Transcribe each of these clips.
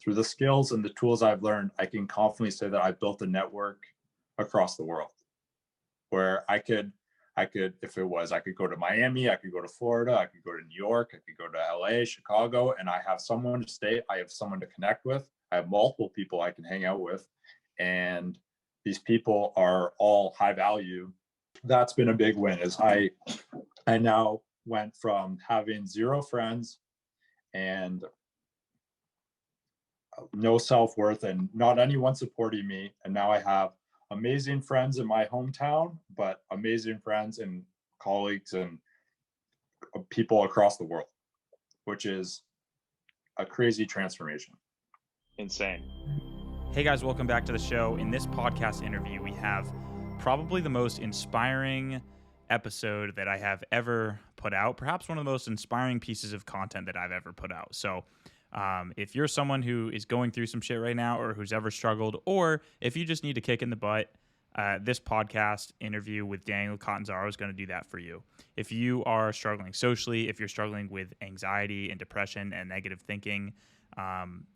through the skills and the tools I've learned, I can confidently say that I built a network across the world where I could, if it was, I could go to Miami, I could go to Florida, I could go to New York, I could go to LA, Chicago, and I have someone to stay, I have someone to connect with, I have multiple people I can hang out with, and these people are all high value. That's been a big win. Is I now went from having 0 friends and no self-worth and not anyone supporting me, and now I have amazing friends in my hometown, but amazing friends and colleagues and people across the world, which is a crazy transformation. Insane. Hey guys, welcome back to the show. In this podcast interview, we have probably the most inspiring episode that I have ever put out, perhaps one of the most inspiring pieces of content that I've ever put out. So if you're someone who is going through some shit right now, or who's ever struggled, or if you just need a kick in the butt, this podcast interview with Daniel Catanzaro is going to do that for you. If you are struggling socially, if you're struggling with anxiety and depression and negative thinking,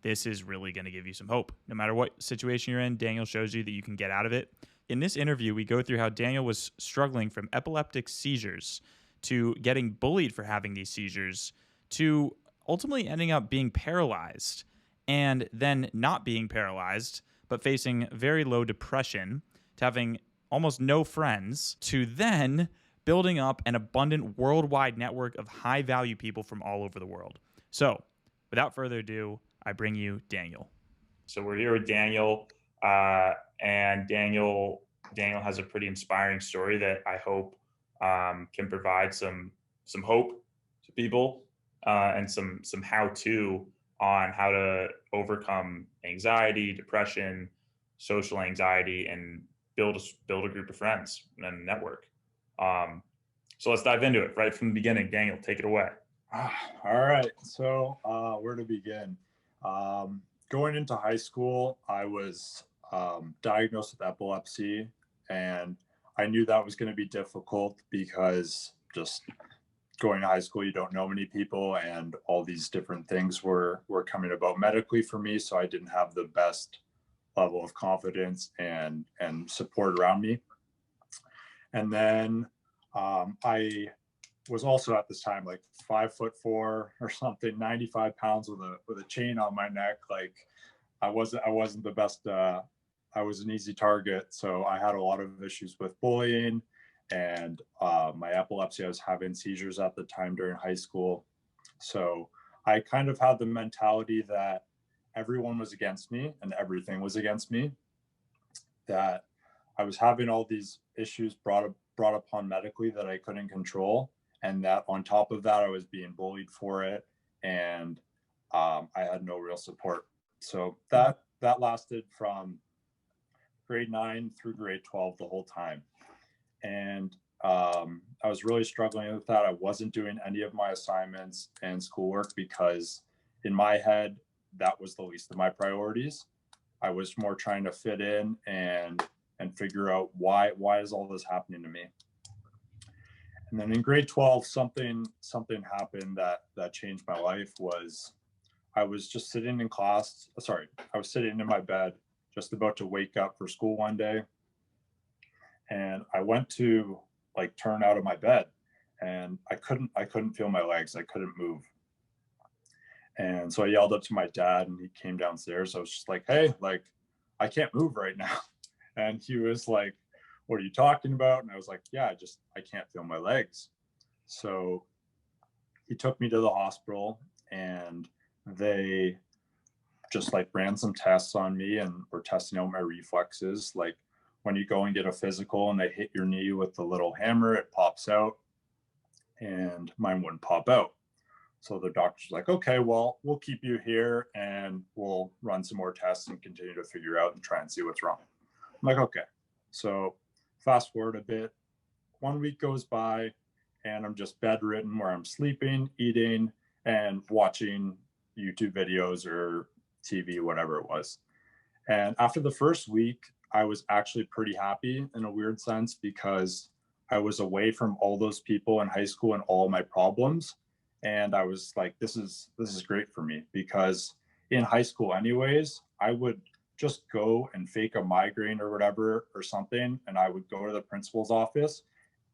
this is really going to give you some hope. No matter what situation you're in, Daniel shows you that you can get out of it. In this interview, we go through how Daniel was struggling from epileptic seizures to getting bullied for having these seizures to ultimately ending up being paralyzed, and then not being paralyzed, but facing very low depression, to having almost no friends, to then building up an abundant worldwide network of high-value people from all over the world. So, without further ado, I bring you Daniel. So we're here with Daniel, and Daniel has a pretty inspiring story that I hope can provide some hope to people, and some how-to on how to overcome anxiety, depression, social anxiety, and build a group of friends and a network. So let's dive into it right from the beginning. Daniel, take it away. All right. So where to begin? Going into high school, I was diagnosed with epilepsy, and I knew that was going to be difficult because just going to high school, you don't know many people, and all these different things were coming about medically for me. So I didn't have the best level of confidence and support around me. And then I was also at this time like 5'4" or something, 95 pounds with a chain on my neck. Like I wasn't the best. I was an easy target. So I had a lot of issues with bullying and my epilepsy. I was having seizures at the time during high school. So I kind of had the mentality that everyone was against me and everything was against me, that I was having all these issues brought upon medically that I couldn't control, and that on top of that I was being bullied for it, and I had no real support. So that lasted from grade 9 through grade 12 the whole time, and I was really struggling with that. I wasn't doing any of my assignments and schoolwork because in my head that was the least of my priorities. I was more trying to fit in and figure out why is all this happening to me. And then in grade 12, something happened that changed my life. Was I was just sitting in class. I was sitting in my bed, just about to wake up for school one day, and I went to like turn out of my bed, and I couldn't feel my legs. I couldn't move. And so I yelled up to my dad, and he came downstairs. I was just like, hey, like, I can't move right now. And he was like, what are you talking about? And I was like, yeah, I can't feel my legs. So he took me to the hospital, and they just like ran some tests on me and were testing out my reflexes. Like when you go and get a physical and they hit your knee with the little hammer, it pops out, and mine wouldn't pop out. So the doctor's like, okay, well, we'll keep you here and we'll run some more tests and continue to figure out and try and see what's wrong. I'm like, okay. So fast forward a bit, 1 week goes by, and I'm just bedridden, where I'm sleeping, eating, and watching YouTube videos or TV, whatever it was. And after the first week, I was actually pretty happy in a weird sense, because I was away from all those people in high school and all my problems. And I was like, this is great for me, because in high school anyways, I would just go and fake a migraine or whatever or something, and I would go to the principal's office,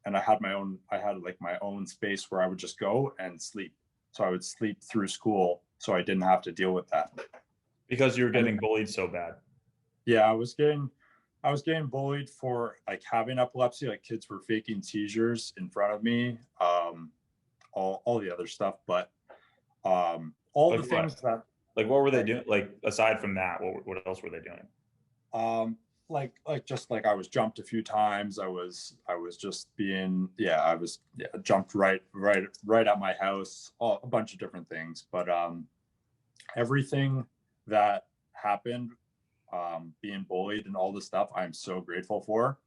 and I had like my own space where I would just go and sleep. So I would sleep through school so I didn't have to deal with that. Because you were getting bullied so bad. Yeah, I was getting bullied for like having epilepsy. Like kids were faking seizures in front of me, all the other stuff, but all Like the things what? that Like what were they doing? Like aside from that, what else were they doing? like just like I was jumped a few times. I was just being I was jumped right at my house. A bunch of different things, but everything that happened, being bullied and all this stuff, I'm so grateful for,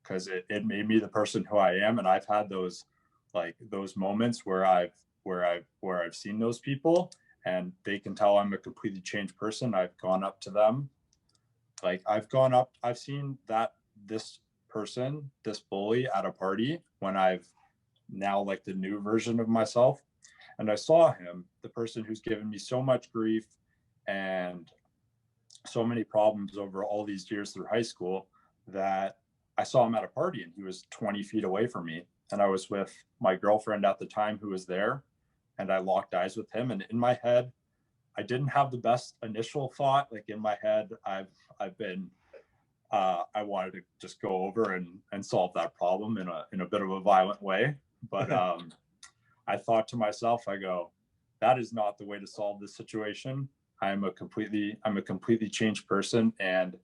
because it made me the person who I am. And I've had those moments where I've seen those people and they can tell I'm a completely changed person. I've gone up to them. Like I've seen this person, this bully at a party when I've now like the new version of myself. And I saw him, the person who's given me so much grief and so many problems over all these years through high school, that I saw him at a party and he was 20 feet away from me. And I was with my girlfriend at the time who was there, and I locked eyes with him. And in my head, I didn't have the best initial thought. Like in my head, I've been, I wanted to just go over and solve that problem in a bit of a violent way. But I thought to myself, I go, that is not the way to solve this situation. I'm a completely changed person, and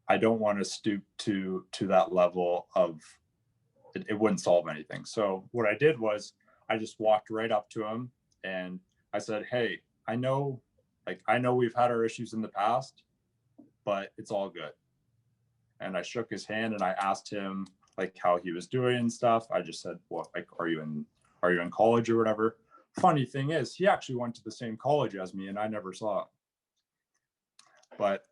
I don't want to stoop to that level of it wouldn't solve anything. So what I did was I just walked right up to him and I said, hey, I know we've had our issues in the past, but it's all good. And I shook his hand and I asked him like how he was doing and stuff. I just said, well, like, are you in college or whatever? Funny thing is, he actually went to the same college as me and I never saw it. But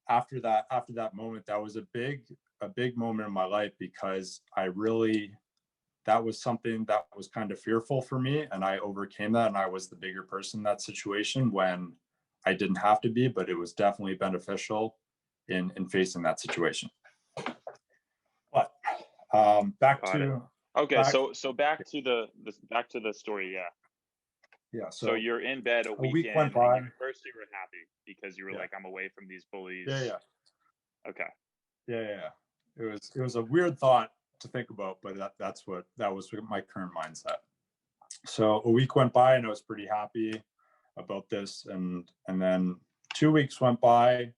after that moment, that was a big moment in my life, because that was something that was kind of fearful for me, and I overcame that, and I was the bigger person in that situation when I didn't have to be, but it was definitely beneficial in facing that situation. But back to the story. Yeah. So you're in bed a week weekend, went by. and first you were happy because you were like, I'm away from these bullies. Yeah. Okay. Yeah. It was a weird thought to think about, but that was my current mindset. So a week went by and I was pretty happy about this, and then 2 weeks went by.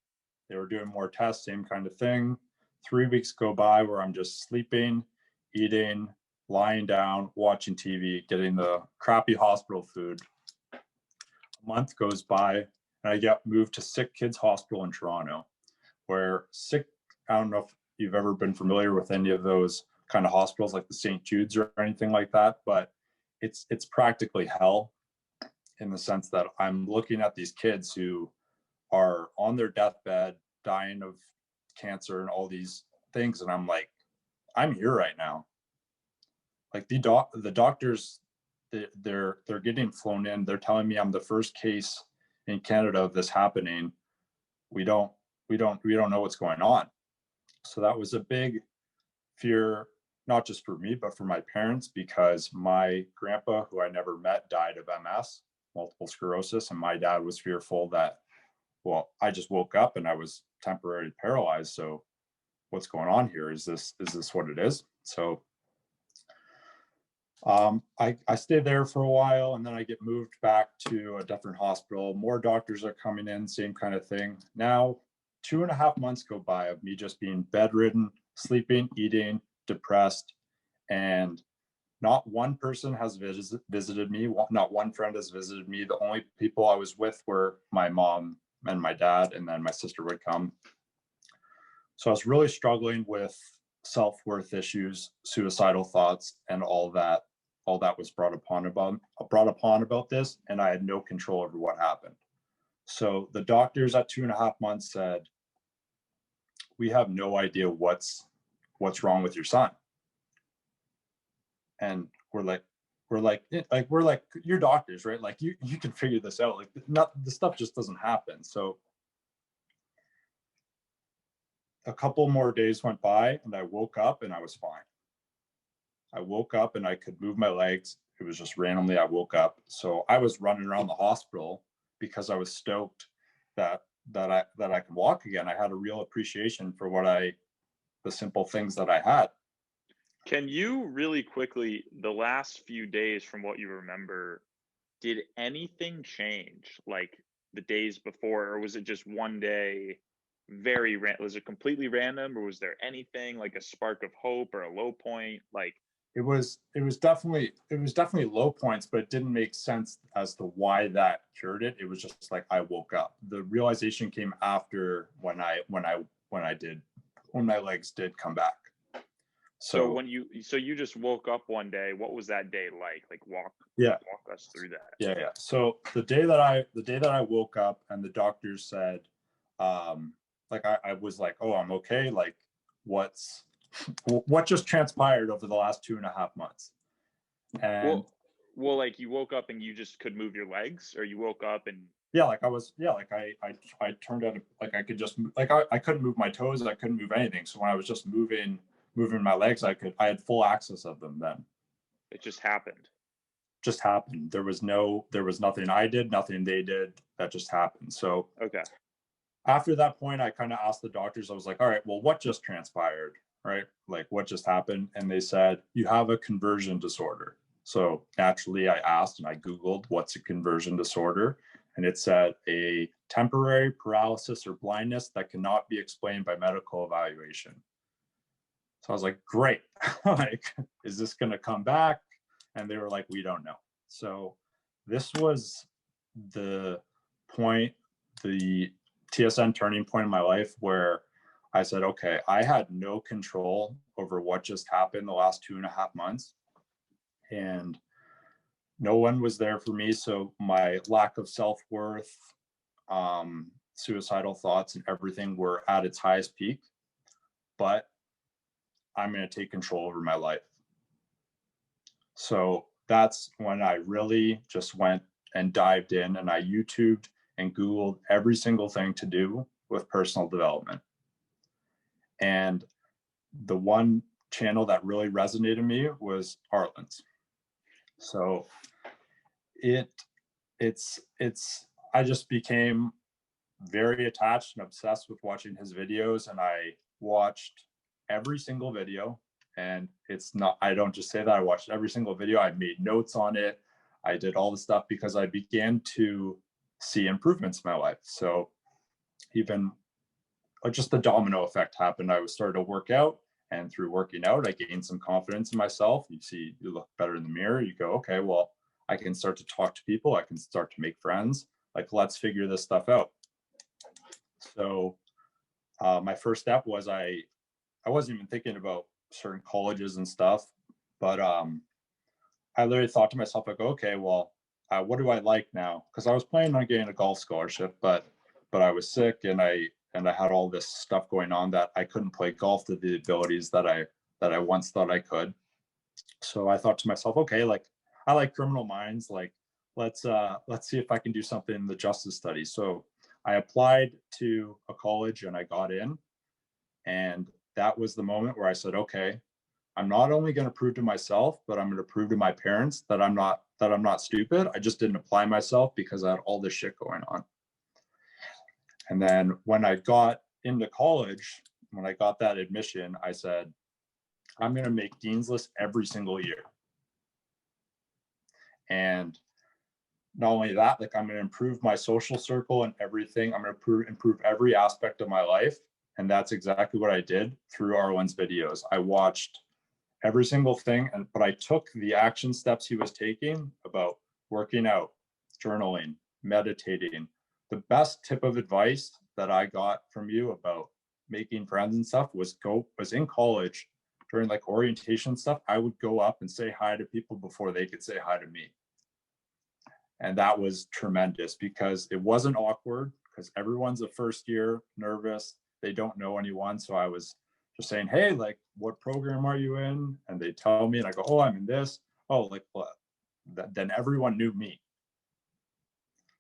They were doing more tests, same kind of thing. 3 weeks go by where I'm just sleeping, eating, lying down, watching TV, getting the crappy hospital food. A month goes by and I get moved to Sick Kids Hospital in Toronto, where I don't know if you've ever been familiar with any of those kind of hospitals like the St. Jude's or anything like that, but it's practically hell, in the sense that I'm looking at these kids who are on their deathbed, dying of cancer and all these things, and I'm like, I'm here right now. Like the doctors, they're getting flown in. They're telling me I'm the first case in Canada of this happening. We don't know what's going on. So that was a big fear, not just for me, but for my parents, because my grandpa, who I never met, died of MS, multiple sclerosis, and my dad was fearful that, well, I just woke up and I was temporarily paralyzed. So what's going on here? Is this what it is? So I stayed there for a while, and then I get moved back to a different hospital. More doctors are coming in, same kind of thing. Now, 2.5 months go by of me just being bedridden, sleeping, eating, depressed, and not one person has visited me. Not one friend has visited me. The only people I was with were my mom and my dad, and then my sister would come. So I was really struggling with self-worth issues, suicidal thoughts, and all that was brought upon about this, and I had no control over what happened. So the doctors at 2.5 months said, we have no idea what's wrong with your son. And we're like, we're like you're doctors, right? Like you can figure this out. Like the stuff just doesn't happen. So a couple more days went by and I woke up and I was fine. I woke up and I could move my legs. It was just randomly I woke up. So I was running around the hospital because I was stoked that I could walk again. I had a real appreciation for the simple things that I had. Can you really quickly, the last few days from what you remember, did anything change like the days before, or was it just one day was it completely random, or was there anything like a spark of hope or a low point? Like it was definitely low points, but it didn't make sense as to why that cured it. It was just like I woke up. The realization came after when my legs did come back. So when you just woke up one day, what was that day like? Like walk us through that. Yeah. So the day that I woke up and the doctors said, I was like, oh, I'm okay. Like what just transpired over the last 2.5 months? And well, like you woke up and you just could move your legs, or you woke up and I turned out like I could just like I couldn't move my toes, I couldn't move anything. So when I was just moving my legs, I had full access of them then. It just happened. There was nothing I did, nothing they did. That just happened. So okay. After that point, I kind of asked the doctors, I was like, all right, well, what just transpired? Right? Like what just happened? And they said, you have a conversion disorder. So naturally I asked and I Googled what's a conversion disorder. And it said a temporary paralysis or blindness that cannot be explained by medical evaluation. So I was like, great. Like, is this going to come back? And they were like, we don't know. So this was the TSN turning point in my life where I said, okay, I had no control over what just happened the last 2.5 months. And no one was there for me. So my lack of self-worth, suicidal thoughts and everything were at its highest peak. But I'm going to take control over my life. So that's when I really just went and dived in and I YouTubed and Googled every single thing to do with personal development. And the one channel that really resonated with me was Arlen's. So I just became very attached and obsessed with watching his videos, and I watched every single video. And I don't just say that, I watched every single video. I made notes on it. I did all the stuff because I began to see improvements in my life. So even just the domino effect happened. I was starting to work out, and through working out, I gained some confidence in myself. You look better in the mirror. You go, okay, well, I can start to talk to people. I can start to make friends. Like, let's figure this stuff out. So my first step was I wasn't even thinking about certain colleges and stuff, but I literally thought to myself, like, okay, well, what do I like now? Because I was planning on getting a golf scholarship, but I was sick and I had all this stuff going on that I couldn't play golf to the abilities that I once thought I could. So I thought to myself, okay, like I like criminal minds, like let's see if I can do something in the justice studies. So I applied to a college and I got in, and that was the moment where I said, okay, I'm not only going to prove to myself, but I'm going to prove to my parents that I'm not stupid. I just didn't apply myself because I had all this shit going on. And then when I got into college, when I got that admission, I said, I'm going to make Dean's List every single year. And not only that, like I'm going to improve my social circle and everything. I'm going to improve every aspect of my life. And that's exactly what I did through Arlen's videos. I watched every single thing, but I took the action steps he was taking about working out, journaling, meditating. The best tip of advice that I got from you about making friends and stuff was in college during like orientation stuff. I would go up and say hi to people before they could say hi to me. And that was tremendous because it wasn't awkward, because everyone's a first year, nervous, they don't know anyone. So I was just saying, hey, like, what program are you in? And they tell me, and I go, oh, I'm in this. Oh, like, then everyone knew me.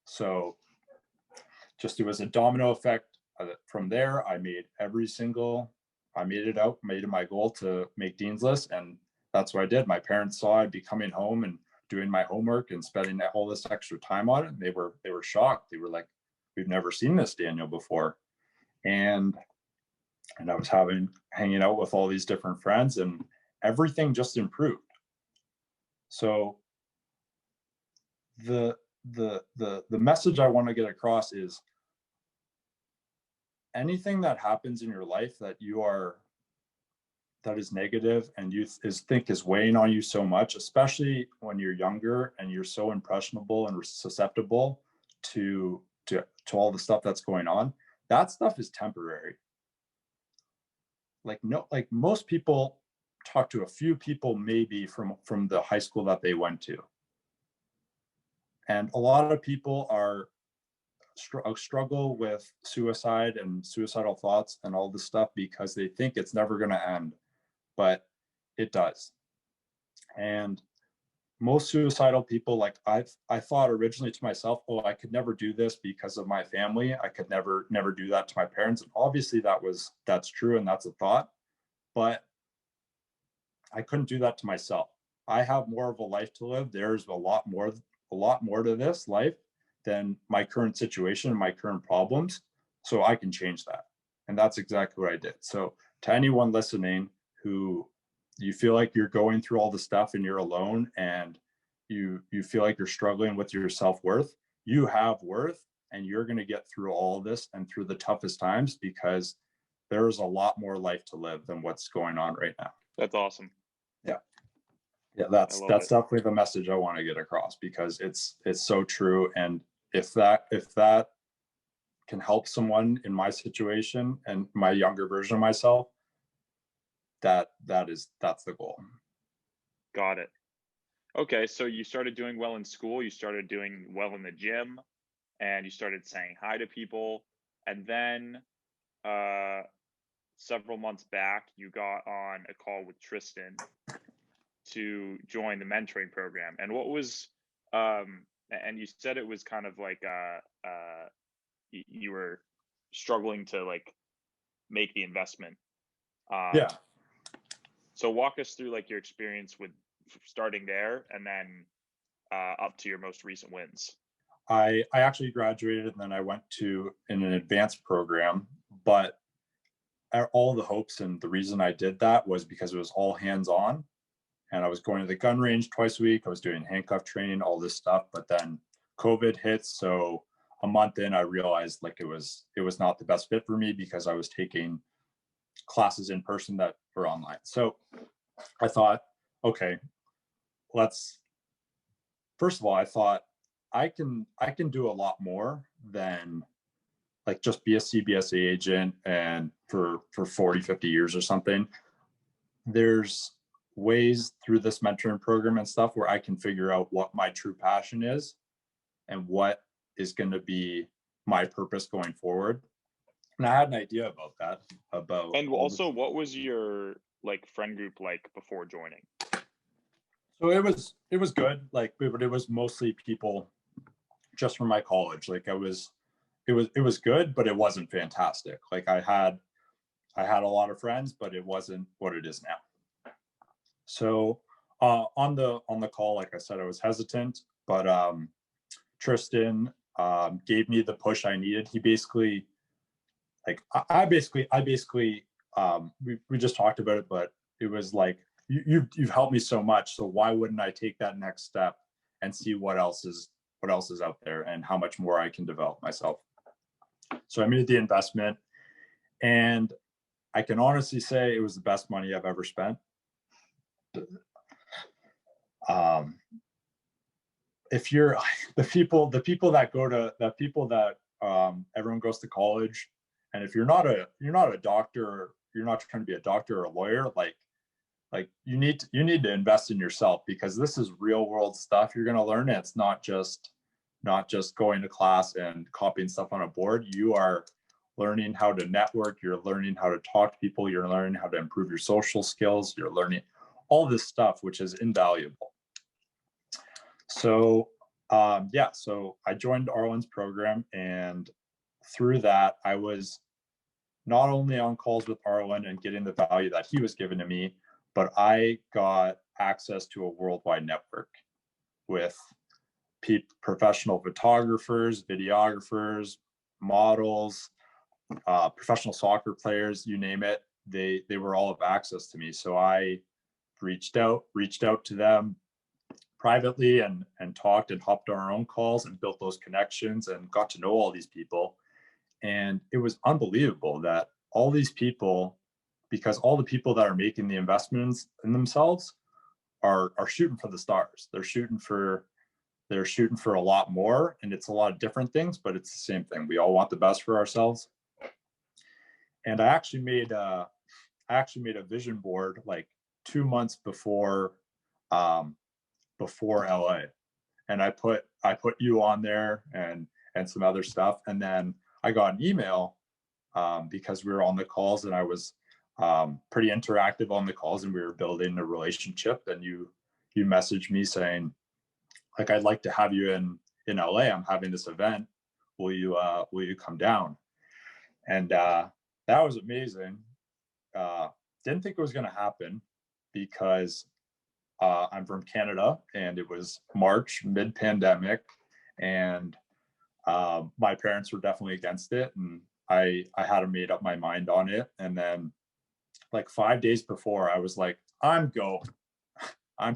So just, it was a domino effect. From there, I made it my goal to make Dean's List. And that's what I did. My parents saw I'd be coming home and doing my homework and spending all this extra time on it. And they were shocked. They were like, we've never seen this Daniel before. And I was hanging out with all these different friends, and everything just improved. So the message I want to get across is, anything that happens in your life that is negative and you think is weighing on you so much, especially when you're younger and you're so impressionable and susceptible to all the stuff that's going on, that stuff is temporary. Like most people talk to a few people maybe from the high school that they went to. And a lot of people struggle with suicide and suicidal thoughts and all this stuff because they think it's never going to end, but it does. And most suicidal people, like I thought originally to myself, oh, I could never do this because of my family. I could never do that to my parents. And obviously that's true, and that's a thought, but I couldn't do that to myself. I have more of a life to live. There's a lot more to this life than my current situation and my current problems. So I can change that. And that's exactly what I did. So to anyone listening who you feel like you're going through all the stuff and you're alone and you feel like you're struggling with your self-worth, you have worth, and you're going to get through all of this and through the toughest times, because there's a lot more life to live than what's going on right now. That's awesome. Yeah, that's definitely the message I want to get across, because it's so true. And if that can help someone in my situation and my younger version of myself, that's the goal. Got it. Okay, so you started doing well in school, you started doing well in the gym, and you started saying hi to people. And then several months back, you got on a call with Tristan to join the mentoring program. And what was and you said it was kind of like you were struggling to like make the investment. Yeah. So walk us through like your experience with starting there and then up to your most recent wins. I actually graduated, and then I went in an advanced program, but all the hopes and the reason I did that was because it was all hands on, and I was going to the gun range twice a week. I was doing handcuff training, all this stuff, but then COVID hit. So a month in, I realized like it was not the best fit for me, because I was taking classes in person that were online. So I thought, okay, first of all, I thought I can do a lot more than like just be a CBSA agent and for 40, 50 years or something. There's ways through this mentoring program and stuff where I can figure out what my true passion is and what is going to be my purpose going forward. And I had an idea about that. And also, what was your like friend group like before joining? So it was good, like, but it was mostly people just from my college. Like it was good, but it wasn't fantastic. Like I had a lot of friends, but it wasn't what it is now. So on the call, like I said, I was hesitant, but Tristan gave me the push I needed. He basically, like, I basically we just talked about it, but it was like, you've helped me so much, so why wouldn't I take that next step and see what else is out there and how much more I can develop myself. So I made the investment, and I can honestly say it was the best money I've ever spent. If you're the people that everyone goes to college, and if you're not a doctor, you're not trying to be a doctor or a lawyer, like you need to invest in yourself, because this is real world stuff you're going to learn. And it's not just going to class and copying stuff on a board. You are learning how to network, you're learning how to talk to people, you're learning how to improve your social skills, you're learning all this stuff, which is invaluable. So so I joined Arlen's program, and through that, I was not only on calls with Arlen and getting the value that he was giving to me, but I got access to a worldwide network with professional photographers, videographers, models, professional soccer players, you name it. They were all of access to me. So I reached out to them privately and talked and hopped on our own calls and built those connections and got to know all these people. And it was unbelievable that all these people, because all the people that are making the investments in themselves are shooting for the stars. They're shooting for a lot more, and it's a lot of different things, but it's the same thing. We all want the best for ourselves. And I actually made a vision board like 2 months before LA, and I put you on there and some other stuff. And then I got an email because we were on the calls, and I was pretty interactive on the calls, and we were building a relationship. And you messaged me saying, like, I'd like to have you in LA. I'm having this event. Will you come down? And that was amazing. Didn't think it was going to happen because I'm from Canada, and it was March, mid-pandemic, and my parents were definitely against it, and I had made up my mind on it. And then like 5 days before, I was like, I'm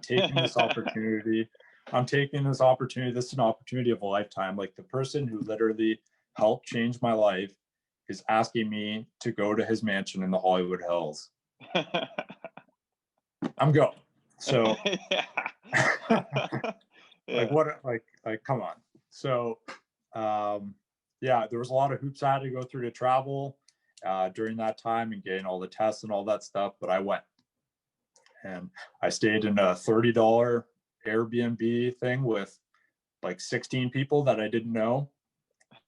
taking this opportunity. This is an opportunity of a lifetime. Like, the person who literally helped change my life is asking me to go to his mansion in the Hollywood Hills. I'm going. So like, what, like, come on. So, there was a lot of hoops I had to go through to travel during that time and getting all the tests and all that stuff. But I went, and I stayed in a $30 Airbnb thing with like 16 people that I didn't know,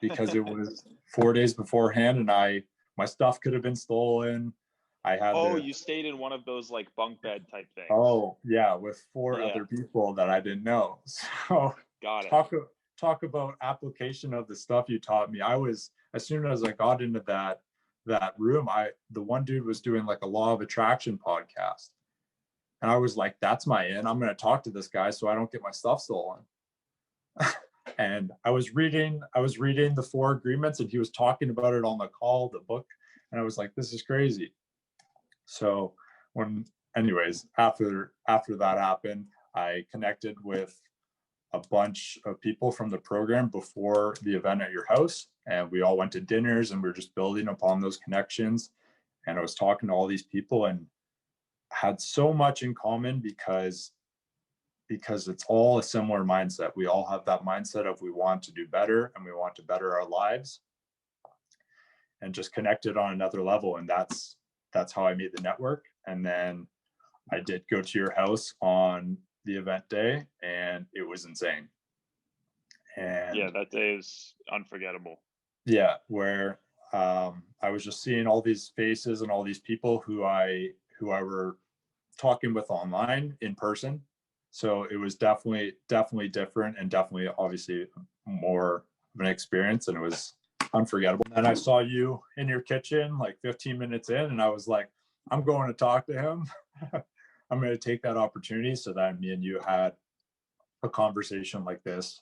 because it was 4 days beforehand, and my stuff could have been stolen. I had you stayed in one of those like bunk bed type things. Oh yeah, with four other people that I didn't know. So got it. Talk about application of the stuff you taught me. I was, as soon as I got into that room, the one dude was doing like a law of attraction podcast. And I was like, that's my in. I'm going to talk to this guy so I don't get my stuff stolen. And I was reading the 4 agreements, and he was talking about it on the call, the book. And I was like, this is crazy. So after that happened, I connected with a bunch of people from the program before the event at your house, and we all went to dinners, and we were just building upon those connections. And I was talking to all these people and had so much in common because it's all a similar mindset. We all have that mindset of we want to do better and we want to better our lives, and just connected on another level. And that's how I made the network. And then I did go to your house on the event day, and it was insane. And yeah, that day is unforgettable. Yeah, where I was just seeing all these faces and all these people who I were talking with online in person. So it was definitely different, and definitely obviously more of an experience, and it was unforgettable. And I saw you in your kitchen like 15 minutes in, and I was like, I'm going to talk to him. I'm going to take that opportunity. So that me and you had a conversation like this,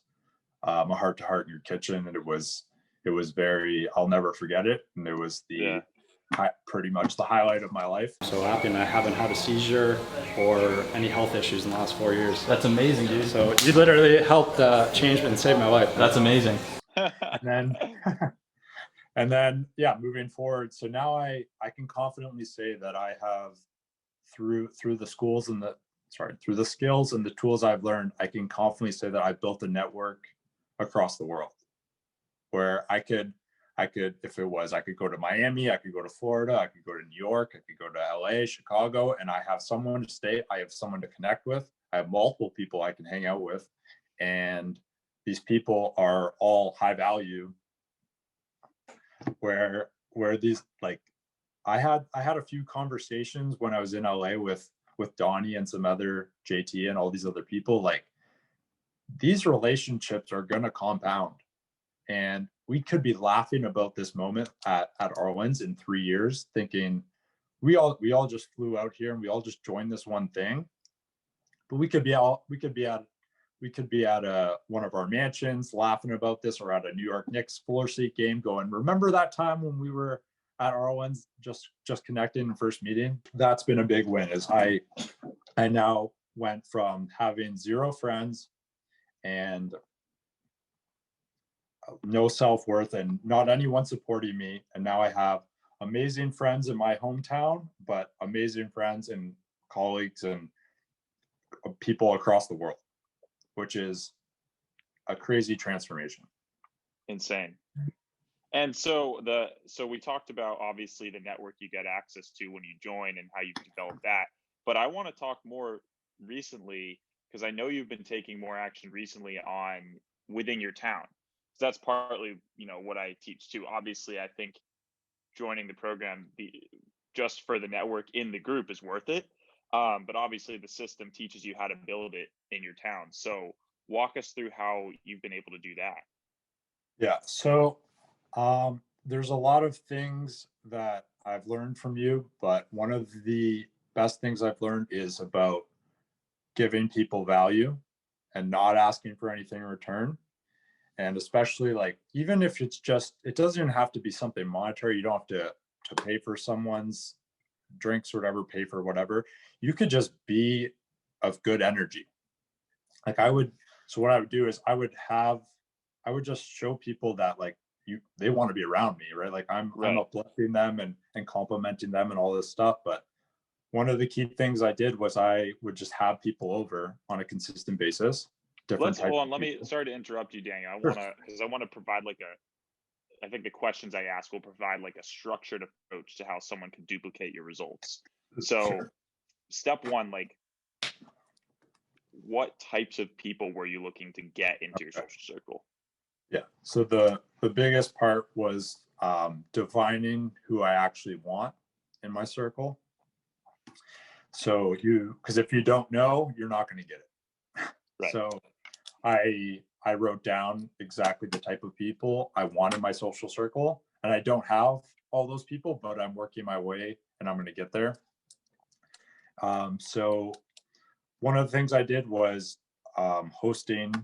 a heart to heart in your kitchen. And it was very, I'll never forget it. And it was pretty much the highlight of my life. So happy, and I haven't had a seizure or any health issues in the last 4 years. That's amazing, dude. So you literally helped change and save my life. That's amazing. And then, moving forward. So now I can confidently say that I have, through the skills and the tools I've learned, I can confidently say that I built a network across the world, where I could, if it was, I could go to Miami, I could go to Florida, I could go to New York, I could go to LA, Chicago, and I have someone to stay, I have someone to connect with, I have multiple people I can hang out with, and these people are all high value. Where these, like, I had a few conversations when I was in LA with Donnie and some other JT and all these other people. Like, these relationships are going to compound. And we could be laughing about this moment at Arlen's in 3 years, thinking we all just flew out here and we all just joined this one thing. But we could be at one of our mansions laughing about this, or at a New York Knicks floor seat game going, remember that time when we were at Arlen's just connecting in first meeting? That's been a big win. Is I now went from having 0 friends and no self-worth and not anyone supporting me, and now I have amazing friends in my hometown, but amazing friends and colleagues and people across the world, which is a crazy transformation. Insane. And so we talked about obviously the network you get access to when you join and how you've developed that. But I want to talk more recently, because I know you've been taking more action recently on within your town. So that's partly, what I teach too. Obviously, I think joining the program just for the network in the group is worth it. But obviously the system teaches you how to build it in your town. So walk us through how you've been able to do that. Yeah. So there's a lot of things that I've learned from you, but one of the best things I've learned is about giving people value and not asking for anything in return. And especially, like, even if it's just, it doesn't even have to be something monetary. You don't have to pay for someone's drinks or whatever, pay for whatever. You could just be of good energy. Like so what I would do is I would just show people that, like, they want to be around me, right? Like I'm uplifting them and complimenting them and all this stuff. But one of the key things I did was I would just have people over on a consistent basis. Hold on. Sorry to interrupt you, Daniel. I want to provide I think the questions I ask will provide like a structured approach to how someone can duplicate your results. So step one, like, what types of people were you looking to get into your social circle? Yeah. So the biggest part was defining who I actually want in my circle. So because if you don't know, you're not going to get it. Right. So I wrote down exactly the type of people I want in my social circle, and I don't have all those people, but I'm working my way and I'm going to get there. So one of the things I did was hosting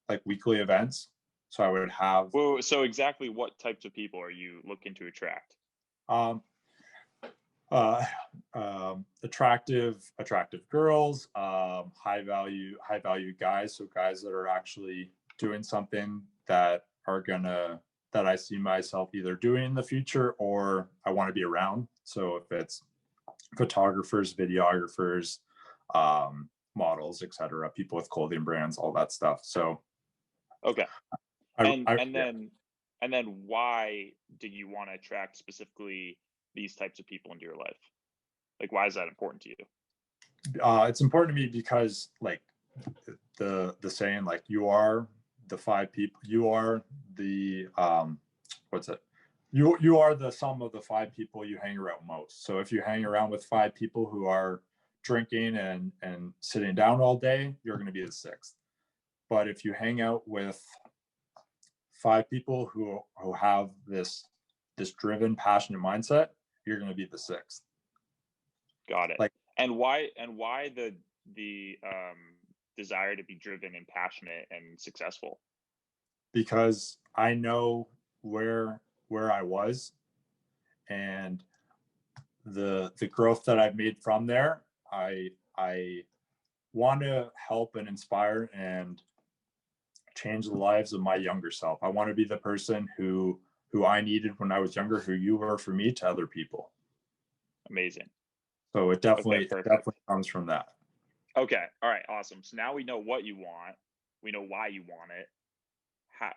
like weekly events. So I would have. Well, so exactly what types of people are you looking to attract? Attractive girls, high value guys. So guys that are actually doing something that I see myself either doing in the future or I want to be around. So if it's photographers, videographers, models, etc., people with clothing brands, all that stuff. So okay. And then why do you want to attract specifically these types of people into your life? Like, why is that important to you? It's important to me because, like, the saying, like, you are the 5 people, you are the you are the sum of the 5 people you hang around most. So if you hang around with 5 people who are drinking and sitting down all day, you're going to be the 6th. But if you hang out with 5 people who have this driven, passionate mindset, you're going to be the 6th. Got it. Like, and why the desire to be driven and passionate and successful? Because I know where I was and the growth that I've made from there. I want to help and inspire and change the lives of my younger self. I want to be the person who I needed when I was younger, who you were for me to other people. Amazing. So it definitely comes from that. Okay. All right. Awesome. So now we know what you want. We know why you want it.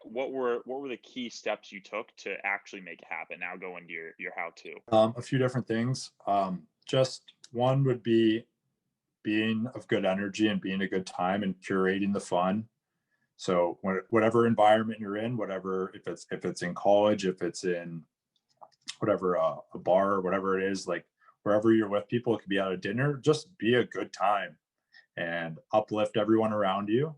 What were the key steps you took to actually make it happen? Now go into your how-to. A few different things. Just one would be being of good energy and being a good time and curating the fun. So whatever environment you're in, whatever, if it's in college, if it's in whatever, a bar or whatever it is, like wherever you're with people, it could be at a dinner, just be a good time and uplift everyone around you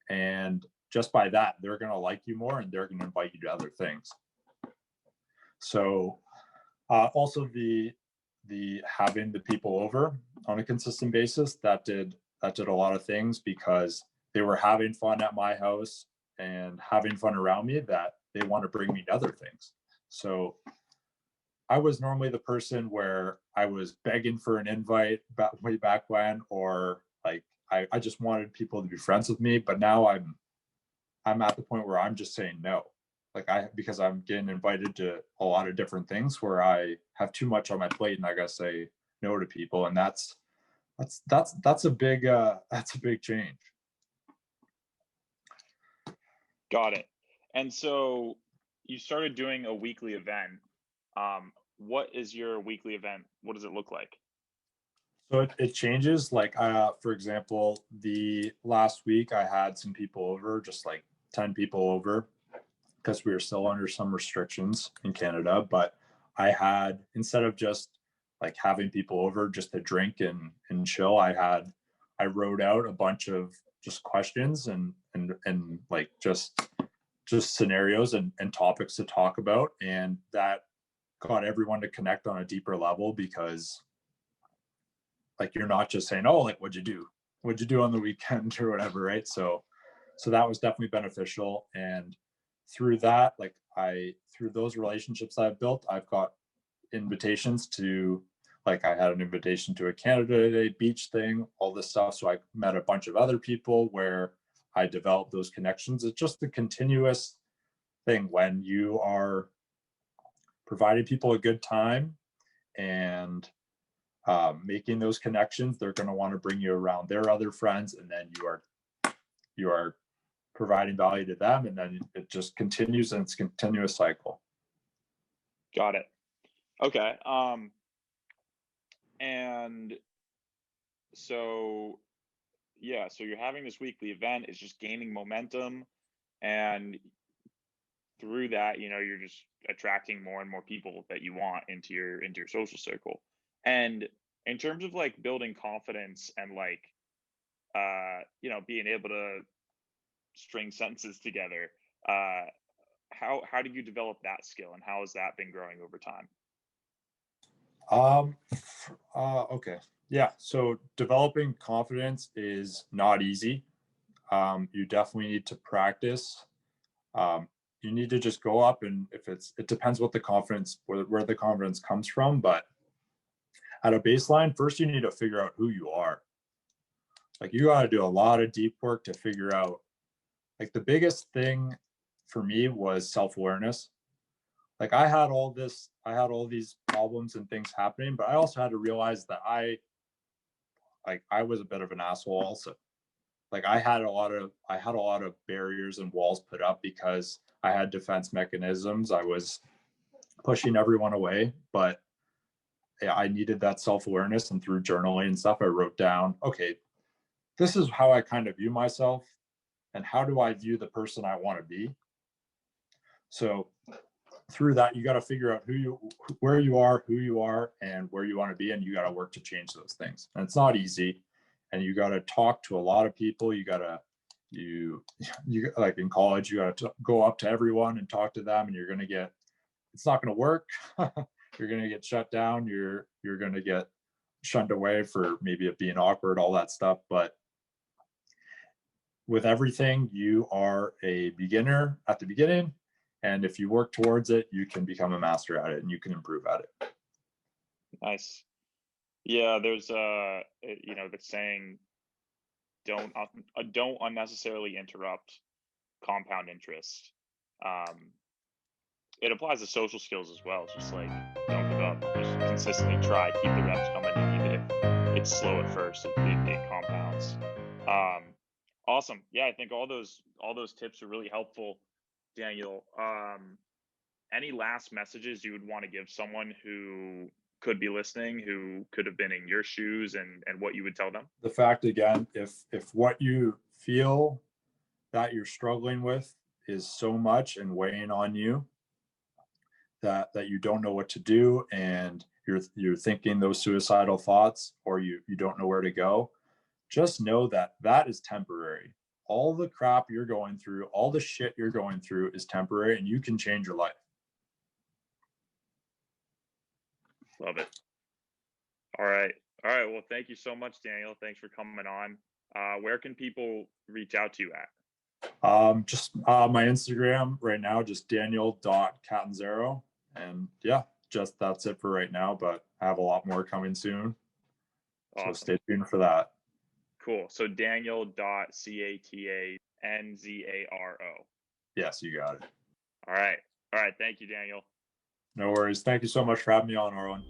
And just by that, they're going to like you more and they're going to invite you to other things. So also the having the people over on a consistent basis, that did a lot of things, because they were having fun at my house and having fun around me, that they want to bring me to other things. So I was normally the person where I was begging for an invite way back when, or like I just wanted people to be friends with me. But now I'm at the point where I'm just saying no. Like because I'm getting invited to a lot of different things where I have too much on my plate and I gotta say no to people. And that's a big change. Got it. And so you started doing a weekly event. What is your weekly event? What does it look like? So it changes. Like, for example, the last week I had some people over, just like 10 people over, because we were still under some restrictions in Canada. But I had, instead of just like having people over just to drink and chill, I wrote out a bunch of just questions and like just scenarios and topics to talk about. And that got everyone to connect on a deeper level, because like you're not just saying, oh, like what'd you do on the weekend or whatever, right? So that was definitely beneficial. And through that, like through those relationships I've built, I've got invitations to, like I had an invitation to a Canada Day beach thing, all this stuff. So I met a bunch of other people where I developed those connections. It's just a continuous thing. When you are providing people a good time and making those connections, they're going to want to bring you around their other friends, and then you are providing value to them, and then it just continues, and it's a continuous cycle. Got it. Okay. And so yeah, so you're having this weekly event, it's just gaining momentum, and through that, you're just attracting more and more people that you want into your social circle. And in terms of like building confidence and like being able to string sentences together, how did you develop that skill, and how has that been growing over time? Okay. Yeah. So developing confidence is not easy. You definitely need to practice. You need to just go up, and it depends what the confidence, where the confidence comes from. But at a baseline, first you need to figure out who you are. Like you got to do a lot of deep work to figure out, like the biggest thing for me was self-awareness. Like I had all these problems and things happening, but I also had to realize that I was a bit of an asshole also. Like I had a lot of barriers and walls put up because I had defense mechanisms. I was pushing everyone away, but I needed that self-awareness, and through journaling and stuff, I wrote down, okay, this is how I kind of view myself, and how do I view the person I want to be. So through that, you got to figure out where you are, who you are, and where you want to be, and you got to work to change those things. And it's not easy, and you got to talk to a lot of people. You like in college, you got to go up to everyone and talk to them, and it's not going to work. You're going to get shut down. You're going to get shunned away for maybe it being awkward, all that stuff. But with everything, you are a beginner at the beginning. And if you work towards it, you can become a master at it, and you can improve at it. Nice. Yeah, there's the saying, don't unnecessarily interrupt compound interest. It applies to social skills as well. It's just like, don't give up, just consistently try, keep the reps coming, and even if it's slow at first, it compounds. Awesome. Yeah, I think all those tips are really helpful, Daniel. Any last messages you would want to give someone who could be listening, who could have been in your shoes, and what you would tell them? The fact, again, if what you feel that you're struggling with is so much and weighing on you that you don't know what to do, and you're thinking those suicidal thoughts, or you don't know where to go, just know that is temporary. all the crap you're going through, all the shit you're going through is temporary, and you can change your life. Love it. All right. Well, thank you so much, Daniel. Thanks for coming on. Where can people reach out to you at? Just my Instagram right now, just daniel.catanzaro. And yeah, just that's it for right now, but I have a lot more coming soon. Awesome. So stay tuned for that. Cool. So daniel.catanzaro. Yes, you got it. All right. Thank you, Daniel. No worries. Thank you so much for having me on, Arlen.